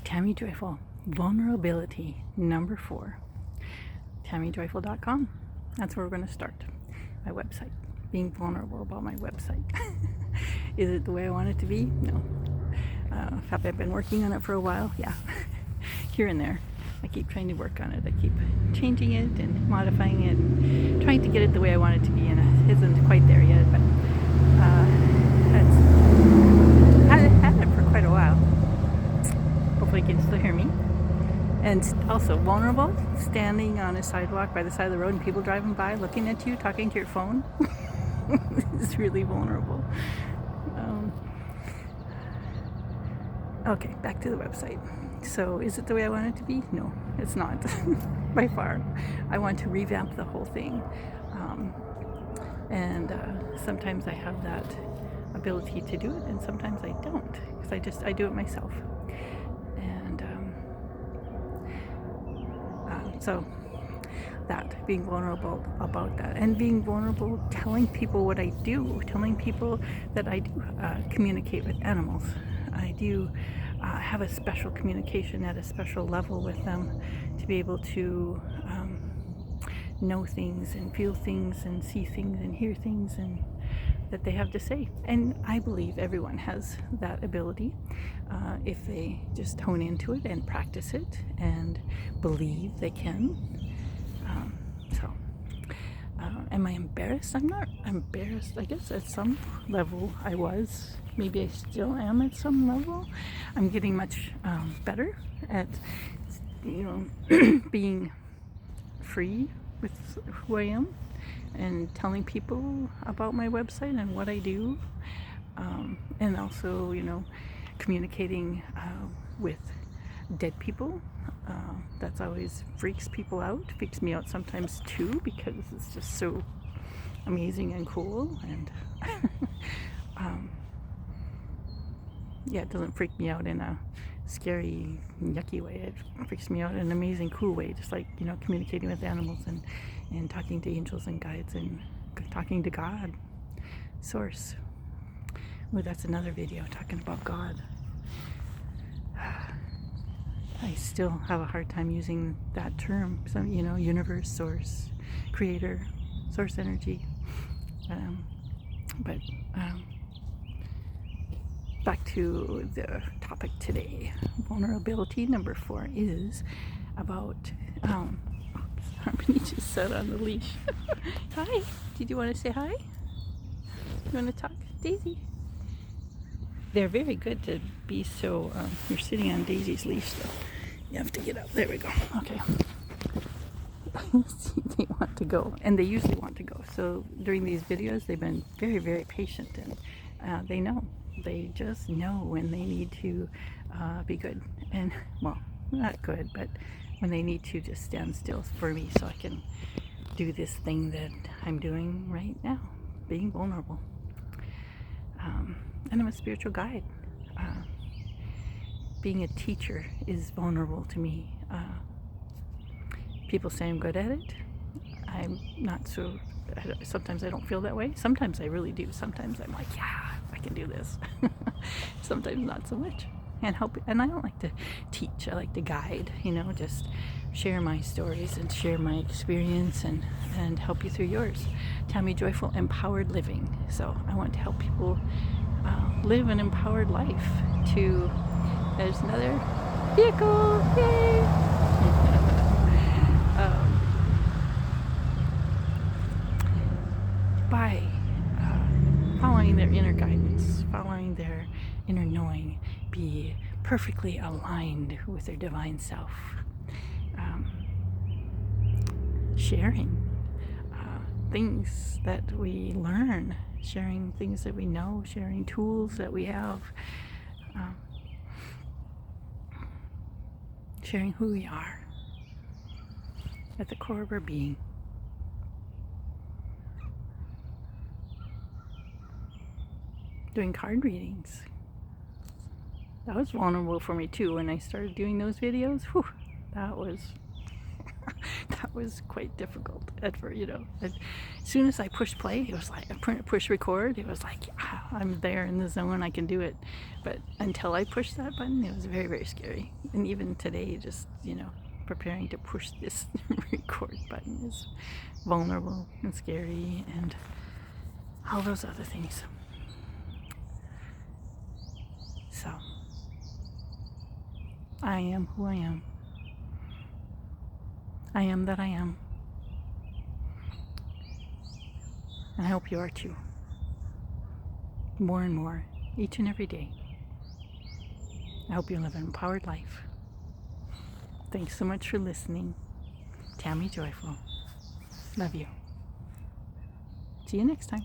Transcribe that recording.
Tammy Joyful, vulnerability number 4. TammyJoyful.com. That's where we're going to start. My website. Being vulnerable about my website. Is it the way I want it to be? No. Have I been working on it for a while? Yeah. Here and there. I keep trying to work on it. I keep changing it and modifying it and trying to get it the way I want it to be, and it isn't quite there yet, but I've had it for quite a while. Hopefully you can still hear me. And also vulnerable, standing on a sidewalk by the side of the road and people driving by looking at you, talking to your phone. It's really vulnerable. Okay, back to the website. So is it the way I want it to be? No, it's not. By far. I want to revamp the whole thing. And sometimes I have that ability to do it, and sometimes I don't, because I do it myself. And so that, being vulnerable about that, and being vulnerable, telling people what I do, telling people that I do communicate with animals. I do have a special communication at a special level with them, to be able to know things and feel things and see things and hear things and that they have to say. And I believe everyone has that ability if they just hone into it and practice it and believe they can. Am I embarrassed? I'm not embarrassed. I guess at some level I was. Maybe I still am at some level. I'm getting much better at, being free with who I am and telling people about my website and what I do. And also, communicating with dead people. That's always freaks people out. Freaks me out sometimes too, because it's just so amazing and cool. And it doesn't freak me out in a scary, yucky way. It freaks me out in an amazing, cool way. Just like, communicating with animals and talking to angels and guides and talking to God, Source. Oh, that's another video talking about God. I still have a hard time using that term. So, universe, source, creator, source energy. But back to the topic today. Vulnerability number 4 is about Harmony just sat on the leash. Hi. Did you want to say hi? You want to talk? Daisy. They're very good to be so, you're sitting on Daisy's leash, so you have to get up. There we go. Okay. They want to go, and they usually want to go. So during these videos, they've been very, very patient, and they know. They just know when they need to be good. And, well, not good, but when they need to just stand still for me so I can do this thing that I'm doing right now, being vulnerable. And I'm a spiritual guide. Being a teacher is vulnerable to me. People say I'm good at it. I'm not so. Sometimes I don't feel that way. Sometimes I really do. Sometimes I'm like, yeah, I can do this. Sometimes not so much. And help. And I don't like to teach. I like to guide. Just share my stories and share my experience and help you through yours. Tammy Joyful, empowered living. So I want to help people live an empowered life. There's another vehicle. Yay! By following their inner guidance, following their inner knowing, be perfectly aligned with their divine self. Sharing things that we learn, sharing things that we know, sharing tools that we have, sharing who we are at the core of our being. Doing card readings. That was vulnerable for me too when I started doing those videos. Whew, that was That was quite difficult at first, As soon as I pushed play, it was like, push record, it was like, I'm there in the zone, I can do it. But until I pushed that button, it was very, very scary. And even today, just, preparing to push this record button is vulnerable and scary and all those other things. So, I am who I am. I am that I am. And I hope you are too. More and more, each and every day. I hope you live an empowered life. Thanks so much for listening. Tammy Joyful. Love you. See you next time.